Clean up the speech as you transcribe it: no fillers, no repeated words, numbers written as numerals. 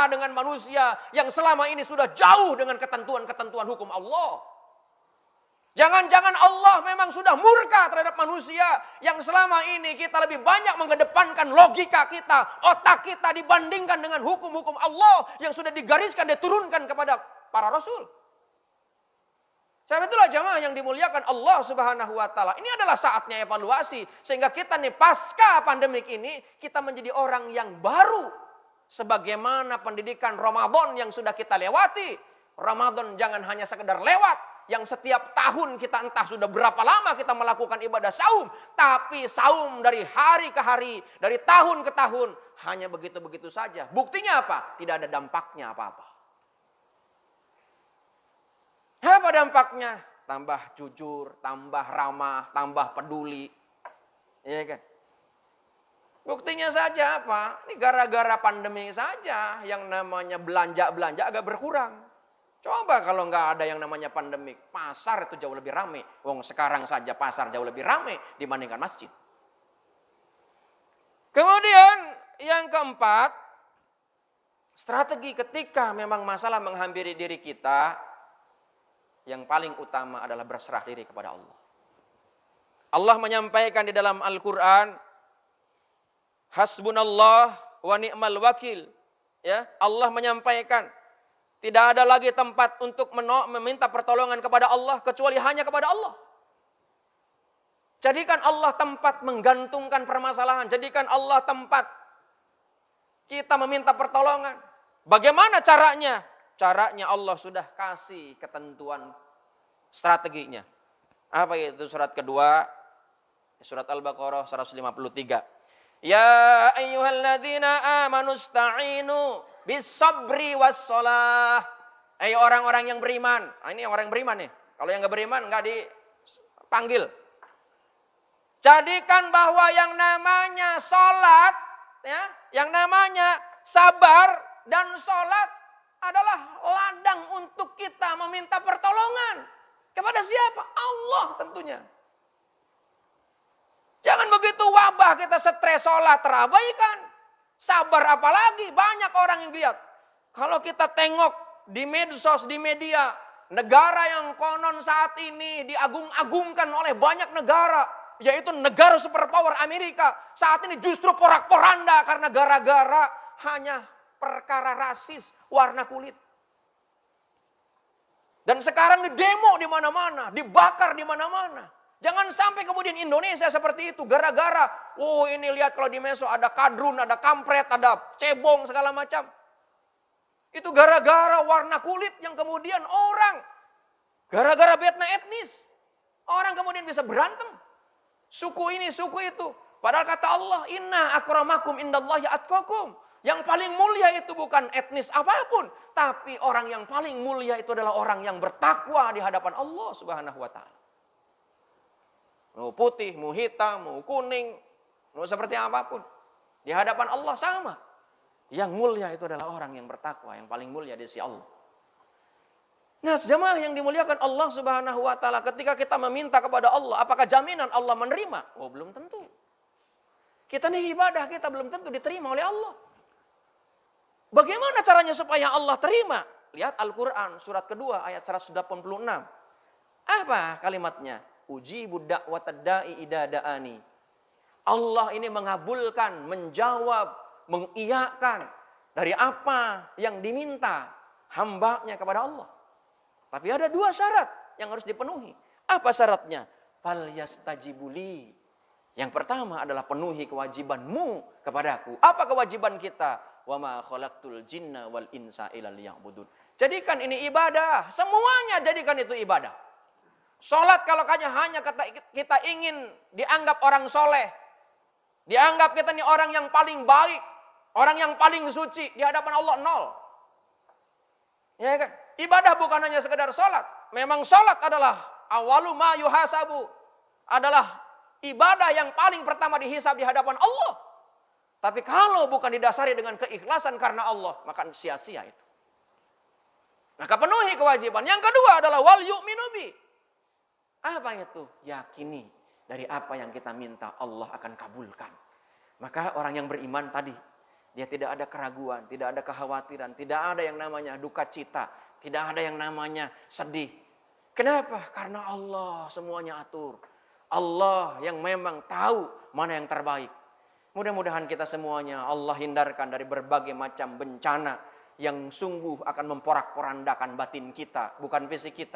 murka dengan manusia yang selama ini sudah jauh dengan ketentuan-ketentuan hukum Allah. Jangan-jangan Allah memang sudah murka terhadap manusia yang selama ini kita lebih banyak mengedepankan logika kita, otak kita dibandingkan dengan hukum-hukum Allah yang sudah digariskan, diturunkan kepada para rasul. Sebab itulah jamaah yang dimuliakan Allah Subhanahu wa taala. Ini adalah saatnya evaluasi sehingga kita nih pasca pandemik ini kita menjadi orang yang baru sebagaimana pendidikan Ramadan yang sudah kita lewati. Ramadan jangan hanya sekedar lewat yang setiap tahun kita entah sudah berapa lama kita melakukan ibadah saum, tapi saum dari hari ke hari, dari tahun ke tahun hanya begitu-begitu saja. Buktinya apa? Tidak ada dampaknya apa-apa. Apa dampaknya? Tambah jujur, tambah ramah, tambah peduli. Iya kan? Buktinya saja apa? Ini gara-gara pandemi saja yang namanya belanja-belanja agak berkurang. Coba kalau nggak ada yang namanya pandemik, pasar itu jauh lebih ramai. Wong sekarang saja pasar jauh lebih ramai dibandingkan masjid. Kemudian yang keempat, strategi ketika memang masalah menghampiri diri kita, yang paling utama adalah berserah diri kepada Allah. Allah menyampaikan di dalam Al-Quran, hasbunallah wa ni'mal wakil. Ya, Allah menyampaikan, tidak ada lagi tempat untuk meminta pertolongan kepada Allah kecuali hanya kepada Allah. Jadikan Allah tempat menggantungkan permasalahan. Jadikan Allah tempat kita meminta pertolongan. Bagaimana caranya? Caranya Allah sudah kasih ketentuan strateginya. Apa itu surat kedua? Surat Al-Baqarah 153. Ya ayyuhalladzina amanu sta'inu bis-sabri was-shalah. Orang-orang yang beriman. Ini orang yang beriman nih. Kalau yang enggak beriman enggak dipanggil. Jadikan bahwa yang namanya salat, ya, yang namanya sabar dan salat adalah ladang untuk kita meminta pertolongan. Kepada siapa? Allah tentunya. Jangan begitu wabah kita stres sholat terabaikan. Sabar apalagi, banyak orang yang lihat. Kalau kita tengok di medsos, di media, negara yang konon saat ini diagung-agungkan oleh banyak negara, yaitu negara superpower Amerika, saat ini justru porak-poranda karena gara-gara hanya perkara rasis warna kulit. Dan sekarang demo di mana-mana, dibakar di mana-mana. Jangan sampai kemudian Indonesia seperti itu gara-gara, ini lihat kalau di meso ada kadrun, ada kampret, ada cebong segala macam. Itu gara-gara warna kulit yang kemudian orang gara-gara beda etnis, orang kemudian bisa berantem. Suku ini, suku itu. Padahal kata Allah, inna akramakum indallahi atqakum. Yang paling mulia itu bukan etnis apapun. Tapi orang yang paling mulia itu adalah orang yang bertakwa di hadapan Allah Subhanahu wa ta'ala. Mau putih, mau hitam, mau kuning, mau seperti apapun. Di hadapan Allah sama. Yang mulia itu adalah orang yang bertakwa. Yang paling mulia di sisi Allah. Nah, jemaah yang dimuliakan Allah Subhanahu wa ta'ala. Ketika kita meminta kepada Allah, apakah jaminan Allah menerima? Oh, belum tentu. Kita nih ibadah, kita belum tentu diterima oleh Allah. Bagaimana caranya supaya Allah terima? Lihat Al-Quran surat kedua ayat 186. Apa kalimatnya? Ujibu da'watad da'i idza da'ani. Allah ini mengabulkan, menjawab, mengiyakan dari apa yang diminta hambanya kepada Allah. Tapi ada dua syarat yang harus dipenuhi. Apa syaratnya? Fal yastajibuli. Yang pertama adalah penuhi kewajibanmu kepadaku. Apa kewajiban kita? Wa ma khalaqtul jinna wal insa illa liya'budun. Jadikan ini ibadah, semuanya jadikan itu ibadah. Salat kalau hanya kita ingin dianggap orang soleh, dianggap kita ini orang yang paling baik, orang yang paling suci di hadapan Allah, nol. Ya kan? Ibadah bukan hanya sekedar salat. Memang salat adalah awalu ma yuhasabu, adalah ibadah yang paling pertama dihisab di hadapan Allah. Tapi kalau bukan didasari dengan keikhlasan karena Allah, maka sia-sia itu. Maka penuhi kewajiban. Yang kedua adalah wal yu'minu bi. Apa itu? Yakini dari apa yang kita minta Allah akan kabulkan. Maka orang yang beriman tadi Dia tidak ada keraguan, tidak ada kekhawatiran, tidak ada yang namanya duka cita, tidak ada yang namanya sedih. Kenapa? Karena Allah semuanya atur. Allah yang memang tahu mana yang terbaik. Mudah-mudahan kita semuanya Allah hindarkan dari berbagai macam bencana yang sungguh akan memporak-porandakan batin kita, bukan fisik kita.